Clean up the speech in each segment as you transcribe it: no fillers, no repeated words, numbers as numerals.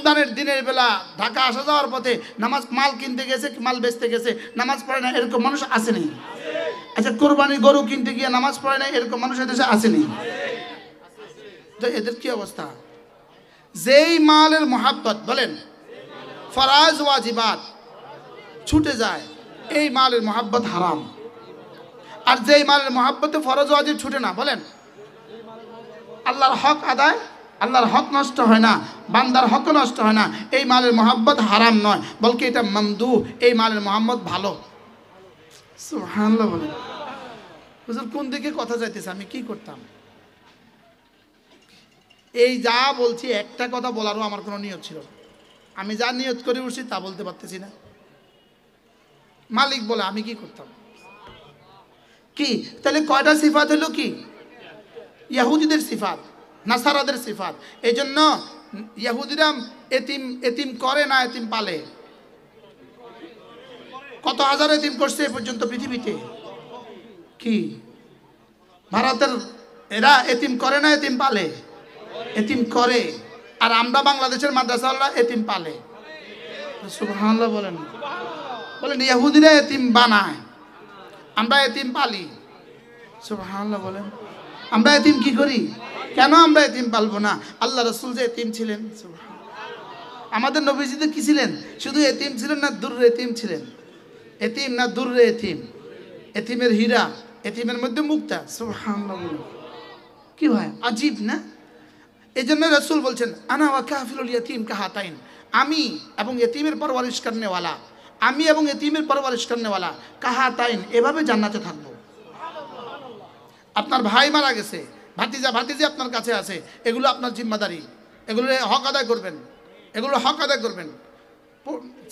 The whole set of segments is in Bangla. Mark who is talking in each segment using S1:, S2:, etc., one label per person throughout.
S1: রমজানের দিনের বেলা ঢাকা আসা যাওয়ার পথে নামাজ মাল কিনতে গেছে, মাল বেচতে গেছে, নামাজ পড়ে না, এরকম মানুষ আসেনি? আচ্ছা, কোরবানির গরু কিনতে গিয়ে নামাজ পড়ে না, এরকম মানুষ এদেশে আসেনি? তো এদের কি অবস্থা? যেই মালের মহাব্বত বলেন ফরাজ ওয়াজিবাত ছুটে যায়, এই মালের মহাব্বত হারাম। আর যেই মালের মহাব্বতে ফরজ ওয়াজিব ছুটে না, বলেন আল্লাহর হক আদায়, আল্লাহর হক নষ্ট হয় না, বান্দার হক নষ্ট হয় না, এই মালের মহাব্বত হারাম নয়, বলকে এটা মামদু, এই মালের মহাব্বত ভালো। সুবহানাল্লাহ বলেন। হুজুর কোন দিকে কথা যাইতেছে, আমি কি করতাম? এই যা বলছি একটা কথা বলারও আমার কোনো নিয়ত ছিল না। আমি যা নিয়ত করে উঠছি তা বলতে পারতেছি না। মালিক বলে আমি কি করতাম? কি তাহলে কয়টা সিফাত হলো? কি ইহুদিদের সিফাত, নাসারাদের সিফাত। এই জন্য ইহুদিরা এতিম এতিম করে না, এতিম পালে। কত হাজার এতিম করছে এ পর্যন্ত পৃথিবীতে। কি ভারতের এরা এতিম করে না, এতিম পালে? এতিম করে। আর আমরা বাংলাদেশের মাদ্রাসাওয়ালা এতিম পালে। সুবহানাল্লাহ বলেন। বলেন ইহুদিরা এতিম বানায়, আমরা এতিম পালি। সুবহানাল্লাহ বলেন। আমরা এতিম কি করি? কেন আমরা এতিম পালবো না? আল্লাহ রাসূল যে এতিম ছিলেন, আমাদের নবীজি তো কি ছিলেন? শুধু এতিম ছিলেন না, দুররে এতিম ছিলেন? এতিম না দুররে এতিম? এতিমের হীরা, এতিমের মধ্যে মুক্তা। সুবহানাল্লাহ বলেন। কি হয় আজীব না? এই জন্য রাসূল বলছেন আনা ওয়া কাফিলুল ইয়াতীম কাহাতাইন, আমি এবং এতিমের পরওয়ারিশ করনেওয়ালা, আমি এবং এতিমের পরওয়ারিশ করনেওয়ালা কাহাতাইন, এভাবে জান্নাতে থাকবো। আপনার ভাই মারা গেছে, ভাতিজা ভাতিজি আপনার কাছে আছে, এগুলো আপনার জিম্মাদারি, এগুলো হক আদায় করবেন, এগুলো হক আদায় করবেন।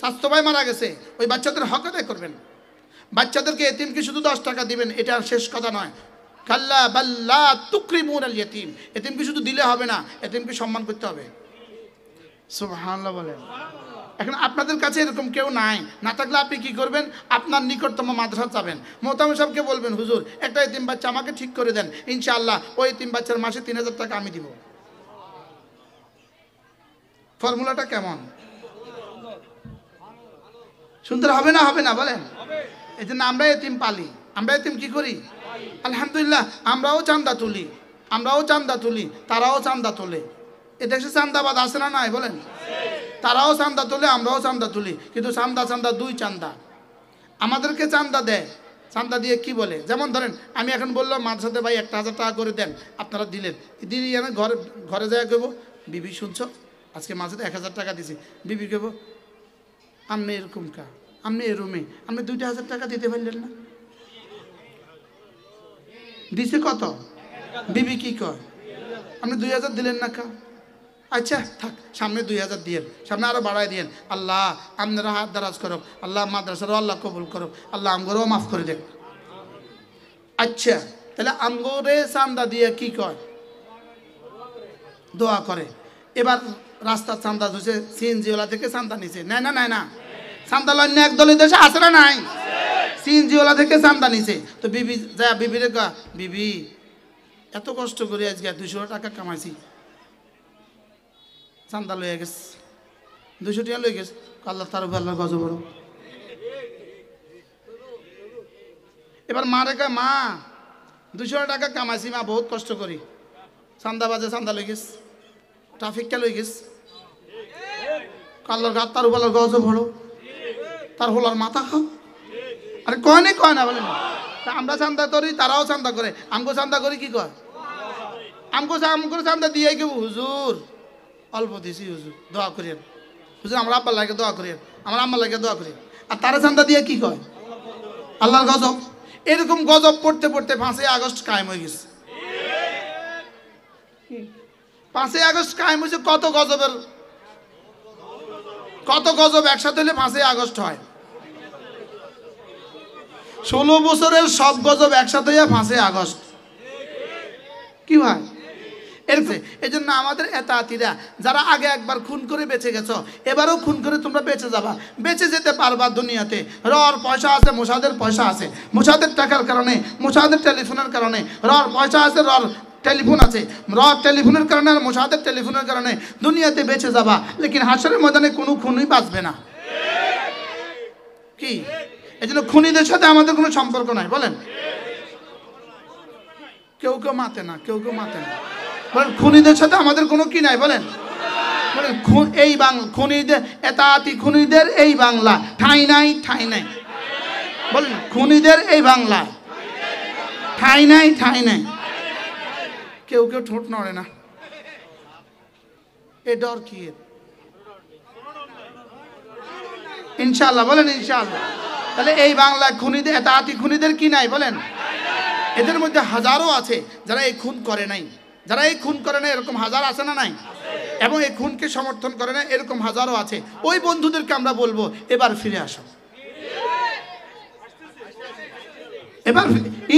S1: স্বাস্থ্য ভাই মারা গেছে, ওই বাচ্চাদের হক আদায় করবেন। বাচ্চাদেরকে এতিমকে শুধু 10 টাকা দিবেন, এটা শেষ কথা নয়। কাল্লা বাল্লা তুকরিমুন আল ইয়াতীম, এতিমকে শুধু দিলে হবে না, এতিমকে সম্মান করতে হবে। সুবহানাল্লাহ বলেন। এখন আপনাদের কাছে এরকম কেউ নাই, না থাকলে আপনি কি করবেন? আপনার নিকটতম মাদ্রাসা যাবেন, মোহতামিম সাহেবকে বলবেন হুজুর একটা এতিম বাচ্চা আমাকে ঠিক করে দেন, ইনশাআল্লাহ ওই এতিম বাচ্চার মাসে 3000 টাকা আমি দিব। ফর্মুলাটা কেমন? সুন্দর হবে না? হবে না বলেন? এই জন্য আমরা এতিম পালি, আমরা এতিম কি করি? আলহামদুলিল্লাহ আমরাও চান্দা তুলি, আমরাও চান্দা তুলি, তারাও চান্দা তোলে। এদেশে চান্দাবাদ আছে না নাই বলেন? তারাও চান্দা তোলে, আমরাও চান্দা তুলি, কিন্তু চান্দা চান্দা দুই চান্দা। আমাদেরকে চান্দা দেয়, চান্দা দিয়ে কি বলে? যেমন ধরেন আমি এখন বললাম মাদ্রাসাতে ভাই 1000 টাকা করে দেন, আপনারা দিলেন, দিদি ঘরে ঘরে যায় কেব বিবি শুনছো আজকে মাদ্রাসাতে 1000 টাকা দিছি, বিবি কেব আপনি এরকম কা, আপনি এরমে, আপনি 2000 টাকা দিতে পারলেন না? দিছে কত? বিবি কি কয় আপনি 2000 দিলেন না কা? আচ্ছা থাক, সামনে 2000 দিয়ে, সামনে আরো বাড়াই দিয়েন। আল্লাহ আপনারা হাত দারাজ করো, আল্লাহ মাদ্রাসারও আল্লাহ কবুল করো, আল্লাহ আমগরেও মাফ করে দেন। আচ্ছা তাহলে আমগরে চান্দা দিয়ে কি কয়? দোয়া করে। এবার রাস্তার চান্দা ধুছে, সিএনজিওয়ালা থেকে চান্দা নিছে, নেয় না নেয় না? চান্দা লয় না একদল দেশে আছে না নাই? সিএনজিওয়ালা থেকে চান্দা নিছে, তো বিবি যা বিবিরে কয় বিবি এত কষ্ট করে আজকে 200 টাকা কামাইছি, চান্দা লয়ে গেছে 200 টাকা লয়ে গেছে, আল্লাহ তার উপর আল্লাহর গজব বড়। এবার মা রে কয় মা 200 টাকা কামাইছি মা, বহুত কষ্ট করি, চান্দা বাজে চান্দা লয়ে গেছে, ট্রাফিকটা লয়ে গেছে, আল্লাহর গাত তার উপর আল্লাহর গজব বড়, তার হলার মাথা খাও। আরে কয় না বলেন? আমরা চান্দা করি, তারাও চান্দা করে, আমগো চান্দা করি কি কয়? আমগো চান্দা দিয়ে কেউ হুজুর অল্প দিছি, হুজুর দোয়া করিয়েন, হুজুর আমরা আব্বার লাগে দোয়া করিয়েন, আমার আম্মার লাগে দোয়া করিয়েন। আর তারা চান্দা দিয়ে কি কয়? আল্লাহর গজব। এরকম গজব পড়তে পড়তে 5ই আগস্ট কায়েম হয়ে গেছে। 5ই আগস্ট কায়েম হয়েছে, কত গজব একসাথে হলে 5ই আগস্ট হয়। 16 বছরের সব গজব একসাথে হয়ে 5ই আগস্ট কি হয়? এই জন্য আমাদের এতাতিরা যারা আগে একবার খুন করে বেঁচে গেছো, এবারও খুন করে তোমরা বেঁচে যাবা, বেঁচে যেতে পারবা দুনিয়াতে। রর পয়সা আছে, মোসাদের পয়সা আছে, মোসাদের টাকার কারণে, মোসাদের টেলিফোনের কারণে রর পয়সা আছে, রর টেলিফোন আছে, র টেলিফোনের কারণে আর মোশাহাদের টেলিফোনের কারণে দুনিয়াতে বেঁচে যাবা, লেকিন হাসরের ময়দানে কোনো খুনই বাঁচবে না। কি এই জন্য খুনিদের সাথে আমাদের কোনো সম্পর্ক নাই, বলেন। কেউ কেউ মাতে না, কেউ কেউ মাতে না, বলেন খুনিদের সাথে আমাদের কোনো কি নাই, বলেন। বলেন এই বাংলা খুনিদের এতাতি খুনিদের এই বাংলা ঠাঁই নাই, ঠাঁই নাই, বলেন খুনিদের এই বাংলা ঠাঁই নাই, ঠাঁই নাই। কেউ কেউ ঠোঁট নড়ে না, এ ডর কি? ইনশাআল্লাহ বলেন ইনশাআল্লাহ। তাহলে এই বাংলা খুনিদের এতাতি খুনিদের কি নাই, বলেন। এদের মধ্যে হাজারো আছে যারা এই খুন করে নাই, যারা এই খুন করে না এরকম হাজার আছে না নাই, এবং এই খুনকে সমর্থন করে না এরকম হাজারো আছে। ওই বন্ধুদেরকে আমরা বলবো এবার ফিরে আসো, এবার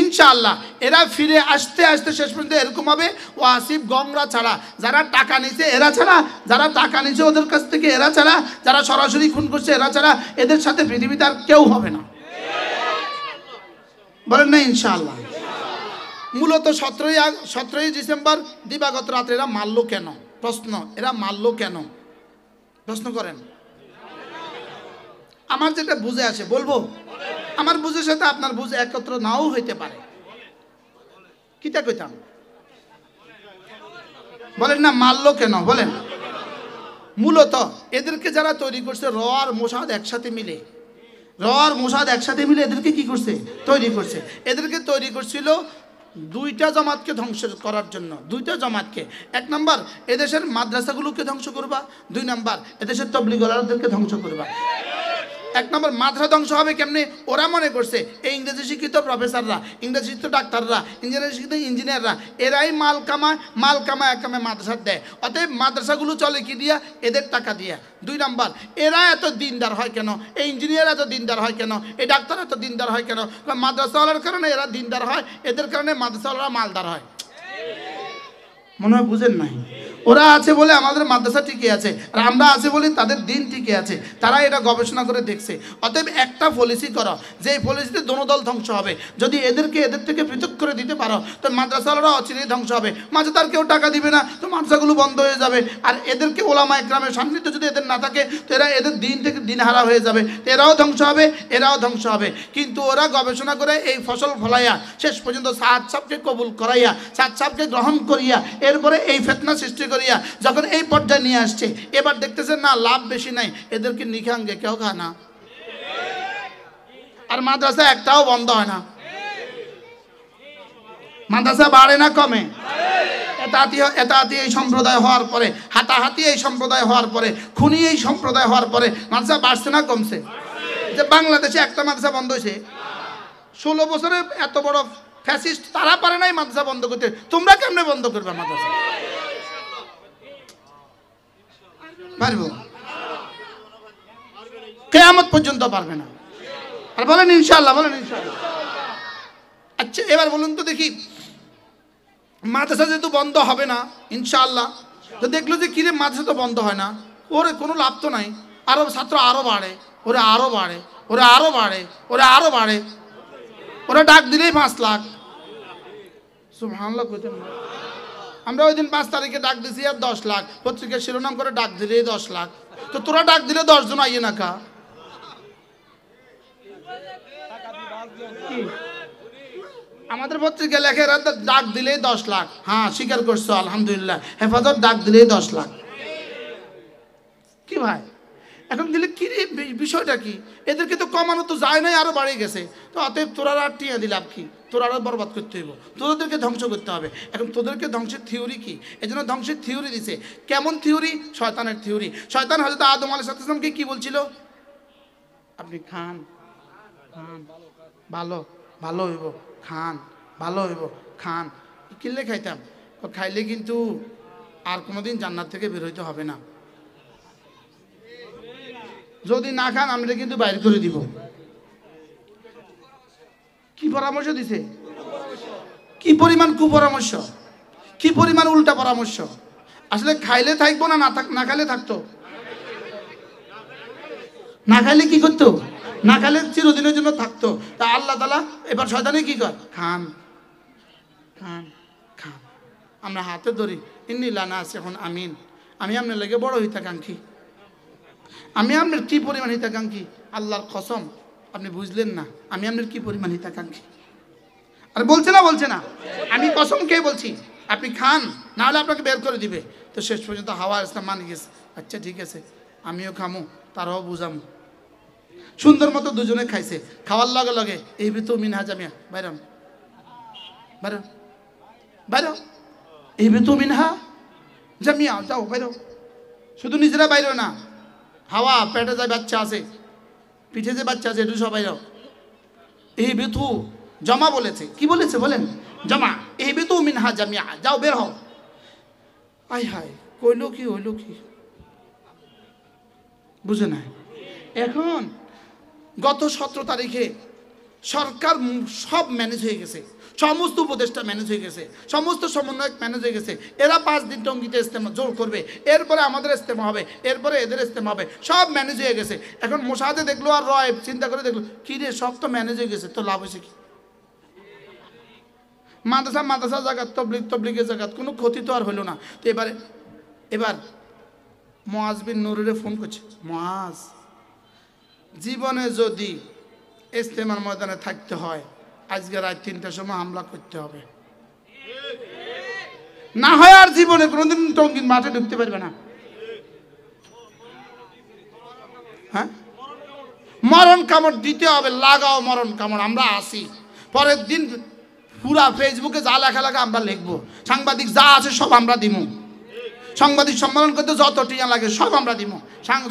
S1: ইনশাআল্লাহ এরা ফিরে আসতে আসতে শেষ পর্যন্ত এরকম হবে ওয়াসিফ গংরা ছাড়া, যারা টাকা নিছে এরা ছাড়া, যারা টাকা নিছে ওদের কাছ থেকে এরা ছাড়া, যারা সরাসরি খুন করছে এরা ছাড়া, এদের সাথে পৃথিবীতে আর কেউ হবে না, বলেন না ইনশাআল্লাহ। মূলত 17ই ডিসেম্বর দিবাগত রাত্রে এরা মারলো কেন? প্রশ্ন, এরা মারলো কেন? প্রশ্ন করেন। আমার যেটা বুঝে আসে বলবো, আমার বুঝের সাথে আপনার বুঝে একত্র নাও হইতে পারে, কিটা কইতাম, বলেন না মারলো কেন, বলেন। মূলত এদেরকে যারা তৈরি করছে র আর মোসাদ একসাথে মিলে, র আর মোসাদ একসাথে মিলে এদেরকে কি করছে? তৈরি করছে। এদেরকে তৈরি করছিল দুইটা জামাতকে ধ্বংস করার জন্য, দুইটা জামাতকে। এক নাম্বার এদেশের মাদ্রাসাগুলোকে ধ্বংস করবা, দুই নাম্বার এদেশের তবলিগওয়ালাদেরকে ধ্বংস করবা। এক নম্বর মাদ্রাসা ধ্বংস হবে কেমনে? ওরা মনে করছে এই ইংরেজি শিক্ষিত প্রফেসররা, ইংরেজি শিক্ষিত ডাক্তাররা, ইঞ্জিনিয়ারিং শিক্ষিত ইঞ্জিনিয়াররা এরাই মাল কামায় মাদ্রাসা দেয়। অতএব মাদ্রাসাগুলো চলে কি দিয়া? এদের টাকা দিয়া। দুই নাম্বার এরা এত দিনদার হয় কেন? এই ইঞ্জিনিয়ার এত দিনদার হয় কেন? এই ডাক্তার এত দিনদার হয় কেন? মাদ্রাসাওয়ালার কারণে এরা দিনদার হয়, এদের কারণে মাদ্রাসাওয়ালারা মালদার হয়। মনে হয় বুঝেন নাই? ওরা আছে বলে আমাদের মাদ্রাসা টিকে আছে, আর আমরা আছে বলে তাদের দিন টিকে আছে। তারা এটা গবেষণা করে দেখছে। অতএব একটা পলিসি করো যে পলিসিতে দোনো দল ধ্বংস হবে। যদি এদেরকে এদের থেকে পৃথক করে দিতে পারো তো মাদ্রাসাওয়ালারা অচিরেই ধ্বংস হবে। মাঝে তার কেউ টাকা দিবে না, তো মাদ্রাসাগুলো বন্ধ হয়ে যাবে। আর এদেরকে ওলামা একরামের সান্নিধ্য যদি এদের না থাকে তো এরা এদের দিন থেকে দিনহারা হয়ে যাবে, এরাও ধ্বংস হবে, এরাও ধ্বংস হবে। কিন্তু ওরা গবেষণা করে এই ফসল ফলাইয়া শেষ পর্যন্ত সাদ সাহেবকে কবুল করাইয়া, সাদ সাহেবকে গ্রহণ করিয়া, এরপরে এই ফিতনা সৃষ্টি করিয়া যখন এই পর্যায়ে নিয়ে আসছে, এবার দেখতেছেন না লাভ বেশি নাই, এদেরকে নিখাঙ্গে কেউ খায় না, আর মাদ্রাসা একটাও বন্ধ হয় না। মাদ্রাসা বাড়ে না কমে? এতাতি এই সম্প্রদায় হওয়ার পরে, হাতাহাতি এই সম্প্রদায় হওয়ার পরে, খুনি এই সম্প্রদায় হওয়ার পরে মাদ্রাসা বাড়ছে না কমছে? যে বাংলাদেশে একটা মাদ্রাসা বন্ধ হয়েছে 16 বছরে, এত বড় ফ্যাসিস্ট তারা পারে নাই মাদ্রাসা বন্ধ করতে, তোমরা কেমনে বন্ধ করবে মাদ্রাসা? পারবো? কিয়ামত পর্যন্ত পারবে না। আর বলেন ইনশাআল্লাহ, বলেন ইনশাআল্লাহ। আচ্ছা এবার বলুন তো দেখি, মাদ্রাসা যেহেতু বন্ধ হবে না ইনশাআল্লাহ, তো দেখলো যে কিরে মাদ্রাসা তো বন্ধ হয় না, ওরে কোনো লাভ তো নাই, আরো ছাত্র আরো বাড়ে, ওরা আরো বাড়ে, ওরা আরো বাড়ে, ওরা আরো বাড়ে, ওরা ডাক দিলেই 5 লাখ। সুবহানাল্লাহ কইতেন না? আমরা ওই দিন 5 তারিখে ডাক দিছি আর 10 লাখ, পত্রিকার শিরোনাম করে ডাক দিলেই 10 লাখ। তো তোরা ডাক দিলে 10 জন আইয়ে না কা? আমাদের পত্রিকা লেখে ডাক দিলেই 10 লাখ। হ্যাঁ স্বীকার করছো আলহামদুলিল্লাহ, হেফাজত ডাক দিলেই 10 লাখ। কি ভাই এখন দিলে কি রে, বিষয়টা কি? এদেরকে তো কমানো তো যায় নাই, আরো বাড়িয়ে গেছে। তো অতএব তোরা আর টিয়া দিলাম কি? তোরা আরো বরবাদ করতে হইব, তোদেরকে ধ্বংস করতে হবে। এখন তোদেরকে ধ্বংসের থিওরি কি? এই জন্য ধ্বংসের থিওরি দিছে। কেমন থিওরি? শয়তানের থিওরি। শয়তান হযরত আদম আলাইহিস সালামকে কি বলছিল? আপনি খান, খান ভালো ভালো হইব, খান ভালো হইব, খান। কিনলে খাইতাম, খাইলে কিন্তু আর কোনোদিন জান্নাত থেকে বের হইতে হবে না। যদি না খান আমরা কিন্তু বাইর করে দিব। কি পরামর্শ দিছে? কি পরিমাণ কুপরামর্শ, কি পরিমাণ উল্টা পরামর্শ। আসলে খাইলে থাকবো না, না খাইলে থাকতো। না খাইলে কি করতো? না খাইলে চিরদিনের জন্য থাকতো। তা আল্লাহ তাআলা এবার শয়তানে কি কর? খান খান খান। আমরা হাতে ধরি, ইন্নী লানা আছে এখন আমিন। আমি আপনার লেগে বড় হিতাকাঙ্ক্ষী, আমি আপনার কি পরিমাণ হিতাকাঙ্ক্ষী আল্লাহর কসম আপনি বুঝলেন না আমি আপনার কি পরিমাণ হিতাকাঙ্ক্ষী। আর বলছে না আমি কসম খেয়ে বলছি আপনি খান, না হলে আপনাকে বের করে দিবে। তো শেষ পর্যন্ত হাওয়া ইসলাম মানে গেছে, আচ্ছা ঠিক আছে আমিও খামো, তারাও বুঝামো। সুন্দর মতো দুজনে খাইছে, খাওয়ার লগে লগে এই ভিতর মিনহা জামিয়া বাইরাম বাইরাম বাইরাও, এই ভিতর মিনহা জামিয়া যাও বাইরাও। শুধু নিজেরা বাইরেও না, হাওয়া পেটে যায় বাচ্চা আছে, পিঠে যে বাচ্চা আছে একটু সবাই যাও। এই বেতু জমা বলেছে, কি বলেছে বলেন? জমা। এই বেতু মিনহা জামিয়া, যাও বের হও। আই হাই কইল কি হইল কি বুঝে না। এখন গত 17 তারিখে সরকার সব ম্যানেজ হয়ে গেছে, সমস্ত উপদেষ্টা ম্যানেজ হয়ে গেছে, সমস্ত সমন্বয়ক ম্যানেজ হয়ে গেছে। এরা 5 দিন টঙ্গিতে ইস্তেমা জোর করবে, এরপরে আমাদের ইস্তেমা হবে, এরপরে এদের ইস্তেমা হবে, সব ম্যানেজ হয়ে গেছে। এখন মোশাহাদে দেখলো আর রয় চিন্তা করে দেখলো কি রে সব তো ম্যানেজ হয়ে গেছে, তো লাভ হয়েছে কি? মাদ্রাসা জাগাত, তবলিগের জাগাত, কোনো ক্ষতি তো আর হলো না। তো এবার মুআজ বিন নূরের ফোন করছে, মুআজ জীবনে যদি ইস্তেমার ময়দানে থাকতে হয় আজকে রাত 3টার সময় হামলা করতে হবে, না হয় আর জীবনে কোনোদিন টঙ্গীর মাঠে ঢুকতে পারবে না। হ্যাঁ মরণ কামড় দিতে হবে, লাগাও মরণ কামড়। আমরা আসি পরের দিন পুরা ফেসবুকে যা লেখা লাগে আমরা লিখবো, সাংবাদিক যা আছে সব আমরা দিব, সাংবাদিক সম্মেলন করতে যত টিয়া লাগে সব আমরা দিব,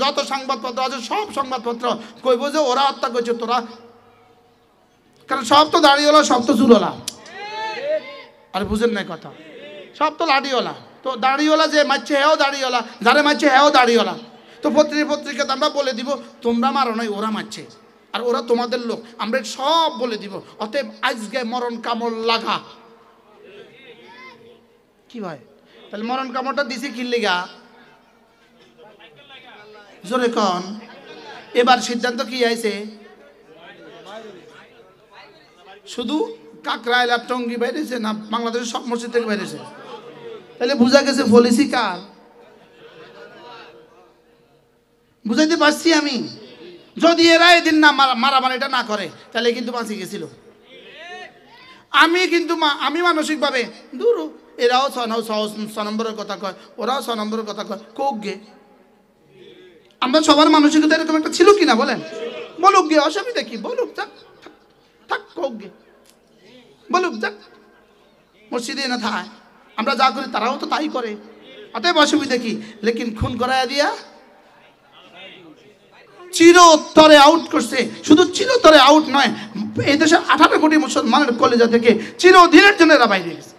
S1: যত সংবাদপত্র আছে সব সংবাদপত্র কইব যে ওরা হত্যা করছে তোরা, কারণ সব তো দাড়িওয়ালা, সব তো চুলওয়ালা। আর বুঝেন নাই কথা, সব তো লাঠিওয়ালা। তো দাড়িওয়ালা যে মারছে হেও দাড়িওয়ালা, যারা মারছে হেও দাড়িওয়ালা। তো পত্রিকাতে আমরা বলে দিব তোমরা মারো নাই, ওরা মারছে, আর ওরা তোমাদের লোক, আমরা সব বলে দিব। অতএব আজকে মরণ কামড় লাগা। কি ভাই তাহলে মরণ কামড়টা দিছি কি লিগা জোরে কন। এবার সিদ্ধান্ত কি আইছে, শুধু কাকরাইল আর টঙ্গী বাইরেছে না বাংলাদেশের সব মসজিদ থেকে বাইরেছে? তাহলে বুঝা গেছে পলিসি কার। বুঝাইতে পারছি আমি? যদি এরা এদিন না মারামারিটা না করে তাহলে কিন্তু বাঁচি গেছিল। আমি মানসিকভাবে দূর, এরাও 6 নম্বরের কথা কয়, ওরাও 6 নম্বরের কথা কয়, কোক গে। আমরা সবার মানসিকতা এরকম একটা ছিল কিনা বলেন? বলুক গে, অসুবিধা কি? বলুক যাক, থাক কোক গে, বলুক যাক, মসজিদে না থায়। আমরা যা করি তারাও তো তাই করে, অতএব অসুবিধা কি? লেকিন খুন করাইয়া দিয়া চিরতরে আউট করছে। শুধু চিরতরে আউট নয়, এই দেশে 18 কোটি মুসলমানের কলেজা থেকে চিরদিনের জন্য এরা বাইরে গেছে।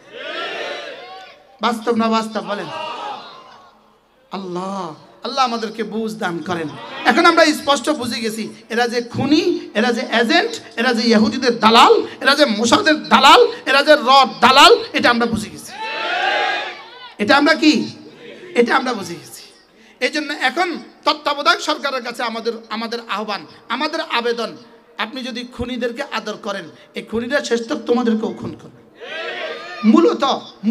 S1: বাস্তব না বাস্তব বলেন? আল্লাহ আমাদেরকে বুঝ দান করেন। এখন আমরা স্পষ্ট বুঝে গেছি এরা যে খুনি, এরা যে এজেন্ট, এরা যে ইহুদিদের দালাল, এরা যে মোসাদের দালাল, এরা যে দালাল, এটা আমরা বুঝে গেছি। এটা আমরা বুঝে গেছি। এই জন্য এখন তত্ত্বাবধায়ক সরকারের কাছে আমাদের আহ্বান, আমাদের আবেদন, আপনি যদি খুনিদেরকে আদর করেন, এই খুনিরা শেষ তক তোমাদেরকেও খুন করবে।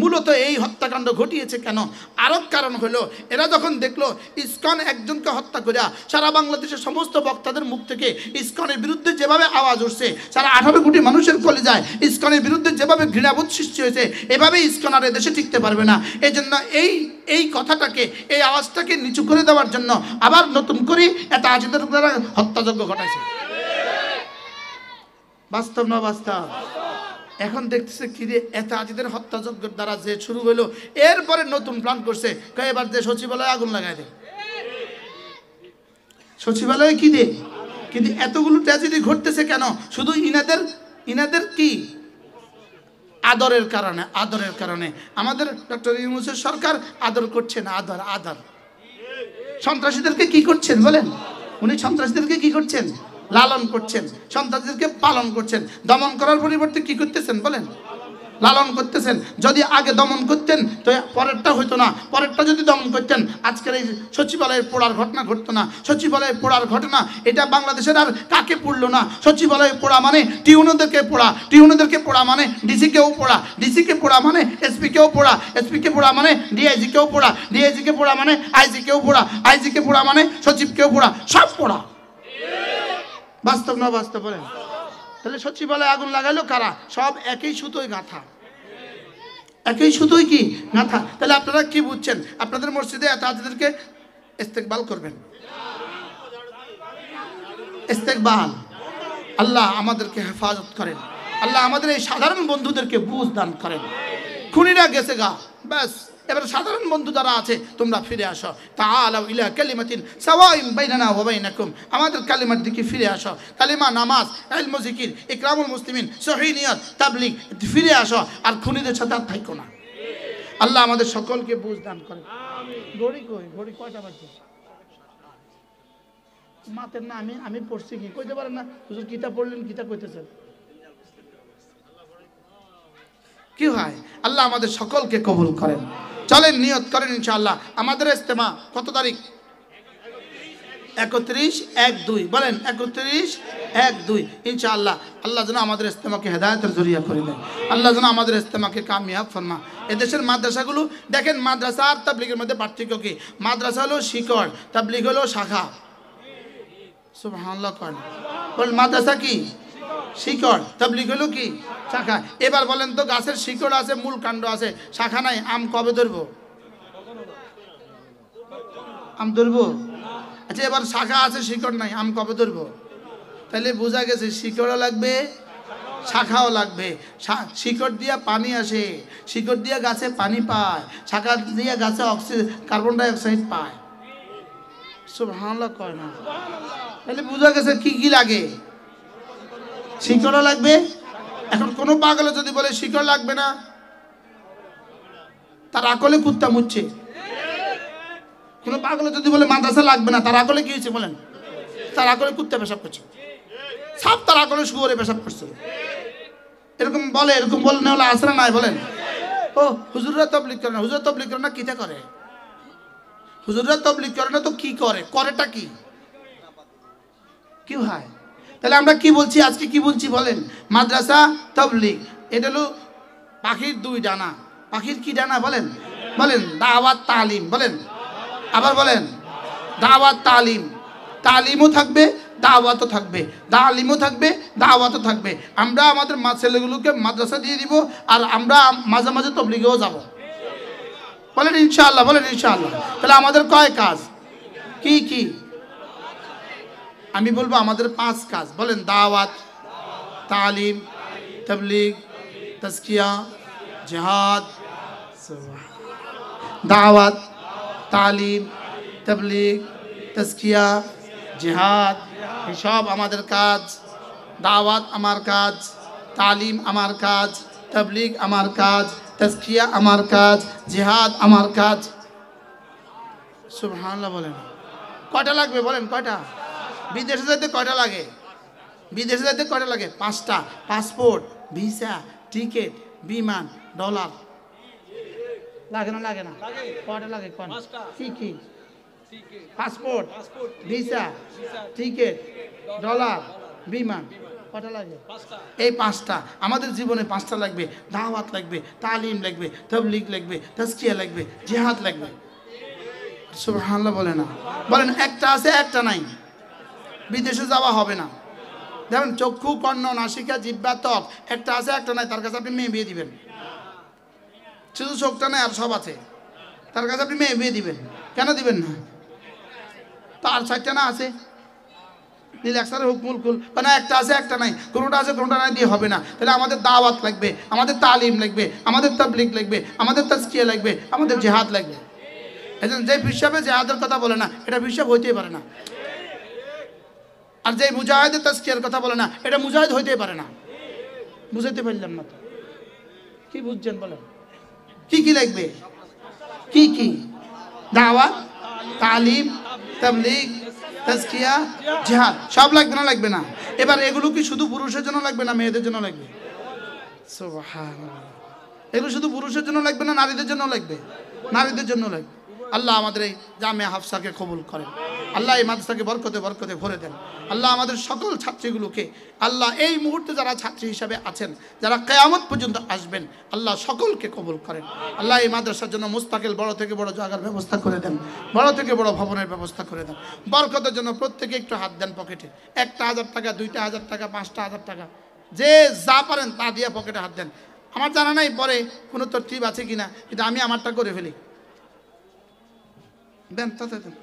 S1: মূলত এই হত্যাকাণ্ড ঘটিয়েছে কেন? আরও কারণ হলো এরা যখন দেখলো ইসকন একজনকে হত্যা করিয়া সারা বাংলাদেশের সমস্ত বক্তাদের মুখ থেকে ইসকনের বিরুদ্ধে যেভাবে আওয়াজ উঠছে, সারা 18 কোটি মানুষের কলিজায় ইসকনের বিরুদ্ধে যেভাবে ঘৃণাবোধ সৃষ্টি হয়েছে, এভাবে ইসকন আর এদেশে টিকতে পারবে না। এই জন্য এই কথাটাকে, এই আওয়াজটাকে নিচু করে দেওয়ার জন্য আবার নতুন করে এটা আজিদের দ্বারা হত্যাযজ্ঞ ঘটাইছে। বাস্তব না বাস্তব? এখন দেখতেছে কি রে, এত আজিদের হত্যাযজ্ঞের দ্বারা যে শুরু হইলো, এরপরে নতুন প্ল্যান করছে এবার যে সচিবালয়ে আগুন লাগাই দে। সচিবালয়ে কি দে? কিন্তু এতগুলো ট্র্যাজেডি ঘটতেছে কেন? শুধু ইনাদের কি আদরের কারণে। আমাদের ডক্টর ইউনূসের সরকার আদর করছে না। আদর সন্ত্রাসীদেরকে কি করছেন বলেন? উনি সন্ত্রাসীদেরকে কি করছেন? লালন করছেন। সন্ত্রাসীদেরকে পালন করছেন। দমন করার পরিবর্তে কি করতেছেন বলেন? লালন করতেছেন। যদি আগে দমন করতেন তো পরেরটা হইতো না, পরেরটা যদি দমন করতেন আজকের এই সচিবালয়ের পোড়ার ঘটনা ঘটতো না। সচিবালয়ের পোড়ার ঘটনা এটা বাংলাদেশের আর কাকে পড়লো না। সচিবালয়ে পোড়া মানে টিউনোদেরকে পোড়া, টিউনোদেরকে পোড়া মানে ডিসিকেও পোড়া, ডিসিকে পোড়া মানে এসপিকেও পোড়া, এসপিকে পোড়া মানে ডিআইজিকেও পোড়া, ডিআইজিকে পোড়া মানে আইজিকেও পোড়া, আইজিকে পোড়া মানে সচিবকেও পোড়া, সব পোড়া। বাস্তব না বাস্তব বলেন? তাহলে সচিবালয়ে আগুন লাগাইলো কারা? সব একই সুতোয় গাঁথা, একই সুতোয় কি গাঁথা। তাহলে আপনারা কি বুঝছেন? আপনাদের মসজিদে তাদেরকে ইস্তেকবাল করবেন, ইস্তেকবাল। আল্লাহ আমাদেরকে হেফাজত করেন, আল্লাহ আমাদের এই সাধারণ বন্ধুদেরকে বুঝ দান করেন। খুনিরা গেছে গা, ব্যাস এবার সাধারণ বন্ধু যারা আছে তোমরা ফিরে আসো। তাআলাউ ইলা কালিমাতিন সাওয়াইন বাইনানা ওয়া বাইনাকুম, আমাদের কালিমার দিকে ফিরে আসো। কালিমা, নামাজ, ইলম, জিকির, ইকরামুল মুসলিমিন, সহিহ নিয়ত, তাবলীগ, ফিরে আসো। আর খুনিদের সাথে আর থাকো না। আল্লাহ আমাদের সকলকে বুঝ দান করেন। ঘড়ি কই? ঘড়ি কয়টা বাজে? মাতের না আমি পড়ছি কি কইতে পারেন না? হুজুর কিতাব পড়লেন, কিতাব কইতেছেন কি হয়? আল্লাহ আমাদের সকলকে কবুল করেন। চলেন নিয়ত করেন ইনশাআল্লাহ। আমাদের ইজতেমা কত তারিখ? 31/1/2 বলেন, 31/1/2 ইনশাআল্লাহ। আল্লাহ যেন আমাদের ইজতেমাকে হেদায়েতের জরিয়া করে দেয়, আল্লাহ যেন আমাদের ইজতেমাকে কামিয়াব ফরমা। এদেশের মাদ্রাসাগুলো দেখেন, মাদ্রাসা আর তাবলীগের মধ্যে পার্থক্য কি? মাদ্রাসা হলো শিকড়, তাবলীগ হলো শাখা। সুবহানাল্লাহ করেন, বলেন মাদ্রাসা কি? শিকড়, তাবলীগ হলো কি? শাখা। এবার বলেন তো, গাছের শিকড় আছে, মূল কাণ্ড আছে, শাখা নাই, আম কবে ধরবো? আম ধরবো? আচ্ছা, এবার শাখা আছে, শিকড় নাই, আম কবে ধরবো? তাহলে বোঝা গেছে শিকড়ও লাগবে, শাখাও লাগবে। শিকড় দিয়া পানি আসে, শিকড় দিয়া গাছে পানি পায়, শাখা দিয়া গাছে কার্বন ডাই অক্সাইড পায়। সুবহানাল্লাহ কয় না? তাহলে বোঝা গেছে কি কি লাগে? শিকড়ও লাগবে। এখন কোনো পাগলে যদি বলে শিকড় লাগবে না, তার আকলে কুত্তা মুচ্ছে। কোনো পাগলে যদি বলে মাদ্রাসা লাগবে না, তার আকলে কি হয়েছে বলেন? তার আকলে কুত্তা পেশাব করছে, সব তার আকলে শুয়োরে পেশাব করছে। এরকম বলে, এরকম বলে না হলে আসরা নাই বলেন? ও হুজুররা তাবলীগ করে না, হুজুর তাবলীগ করে না, কিটা করে? হুজুররা তাবলীগ করে না তো কি করে? করেটা কি? কি হয়? তাহলে আমরা কি বলছি আজকে? কি বলছি বলেন? মাদ্রাসা, তাবলীগ, এটা হলো পাখির দুই ডানা। পাখির কি ডানা বলেন? বলেন দাওয়াত, তালিম। বলেন আবার বলেন, দাওয়াত, তালিম। তালিমও থাকবে, দাওয়াতও থাকবে, তালিমও থাকবে, দাওয়াতও থাকবে। আমরা আমাদের ছেলেগুলোকে মাদ্রাসা দিয়ে দিব, আর আমরা মাঝে মাঝে তাবলীগেও যাব। বলেন ইনশাআল্লাহ, বলেন ইনশাআল্লাহ। তাহলে আমাদের কয় কাজ? কি কি? আমি বলবো আমাদের 5 কাজ। বলেন দাওয়াত, তালিম, তাবলীগ, তাজকিয়া, জিহাদ। দাওয়াত, তালিম, তাবলীগ, তাজকিয়া, জিহাদ, এসব আমাদের কাজ। দাওয়াত আমার কাজ, তালিম আমার কাজ, তাবলীগ আমার কাজ, তাজকিয়া আমার কাজ, জিহাদ আমার কাজ। সুবহানাল্লাহ বলেন। কয়টা লাগবে বলেন? কয়টা? বিদেশে যেতে কয়টা লাগে? বিদেশে যেতে কয়টা লাগে? 5টা। পাসপোর্ট, ভিসা, টিকিট, বিমান, ডলার। লাগে না? লাগে না? কয়টা লাগে? কোন কি কি? পাসপোর্ট, ভিসা, টিকিট, ডলার, বিমান। কয়টা লাগে? এই 5টা। আমাদের জীবনে 5টা লাগবে। দাওয়াত লাগবে, তালিম লাগবে, তাবলীগ লাগবে, তাজকিয়া লাগবে, জিহাদ লাগবে। সুবহানাল্লাহ বলে না? বলেন একটা আছে, একটা নাই। বিদেশে যাওয়া হবে না। দেখেন চক্ষু, কর্ণ, নাসিকা, জিহ্বা, ত্বক, একটা আছে, একটা নাই। তার কাছে আপনি মেয়ে বিয়ে দিবেন। শুধু চোখটা নাই, আর সব আছে। তার কাছে আপনি মেয়ে বিয়ে দিবেন। কেন দিবেন না? তার 4টা না আছে। রিল্যাক্সারের হুকমুল কুল, মানে একটা আছে, একটা নাই। কোনোটা আছে, কোনোটা নাই দিয়ে হবে না। তাহলে আমাদের দাওয়াত লাগবে, আমাদের তালিম লাগবে, আমাদের তাবলীগ লাগবে, আমাদের তাজকিয়া লাগবে, আমাদের জিহাদ লাগবে। যে হিসাবে জিহাদের কথা বলে না, এটা হিসাব হইতেই পারে না। আর যে মুজাহিদের তাজকিয়ার কথা বলে না, এটা মুজাহিদ হইতেই পারে না। বুঝাইতে পারলাম না তো? কি বুঝছেন বলেন? কি কি লাগবে? কি কি? দাওয়াত, তালিম, তাবলীগ, তাজকিয়া, জিহাদ, সব লাগবে না? লাগবে না? এবার এগুলো কি শুধু পুরুষের জন্য লাগবে না মেয়েদের জন্য লাগবে? সুবহানাল্লাহ। এগুলো শুধু পুরুষের জন্য লাগবে না, নারীদের জন্য লাগবে? নারীদের জন্য লাগবে। আল্লাহ আমাদের এই জামিয়া হাফসাকে কবুল করেন, আল্লাহ এই মাদ্রাসাকে বরকতে বরকতে ভরে দেন। আল্লাহ আমাদের সকল ছাত্রীগুলোকে, আল্লাহ এই মুহূর্তে যারা ছাত্রী হিসাবে আছেন, যারা কিয়ামত পর্যন্ত আসবেন, আল্লাহ সকলকে কবুল করেন। আল্লাহ এই মাদ্রাসার জন্য মুস্তাকিল বড় থেকে বড় জায়গার ব্যবস্থা করে দেন, বড় থেকে বড় ভবনের ব্যবস্থা করে দেন। বরকতের জন্য প্রত্যেকে একটু হাত দেন পকেটে, 1,000 টাকা, 2,000 টাকা, 5,000 টাকা, যে যা পারেন তা দিয়ে পকেটে হাত দেন। আমার জানা নাই পরে কোনো তরতিব আছে কিনা, কিন্তু আমি আমারটা করে ফেলি। দেন তাতে দেন।